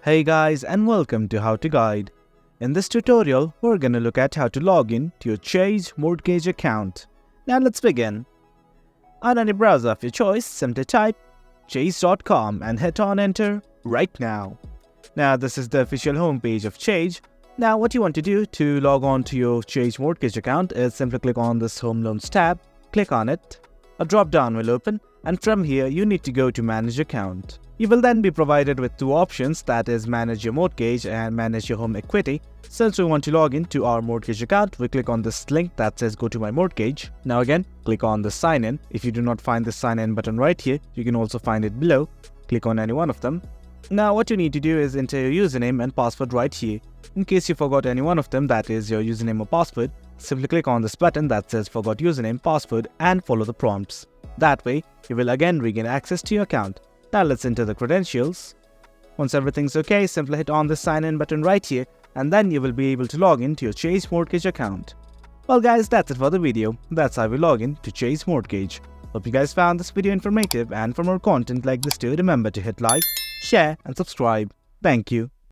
Hey guys, and welcome to How to Guide. In this tutorial, we're gonna look at how to log in to your Chase mortgage account. Now let's begin. On any browser of your choice, simply type chase.com and hit on enter right now. Now this is the official homepage of Chase. Now what you want to do to log on to your Chase mortgage account is simply click on this Home Loans tab, click on it. A drop down will open, and from here you need to go to Manage Account. You will then be provided with two options, that is Manage Your Mortgage and Manage Your Home Equity. Since we want to log in to our mortgage account, we click on this link that says Go to My Mortgage. Now again, click on the Sign In. If you do not find the Sign In button right here, you can also find it below. Click on any one of them. Now what you need to do is enter your username and password right here. In case you forgot any one of them, that is your username or password, simply click on this button that says Forgot Username, Password and follow the prompts. That way, you will again regain access to your account. Now let's enter the credentials. Once everything's okay, simply hit on the sign in button right here and then you will be able to log in to your Chase mortgage account. Well guys, that's it for the video. That's how we log in to Chase mortgage. Hope you guys found this video informative, and for more content like this too, remember to hit like, share and subscribe. Thank you.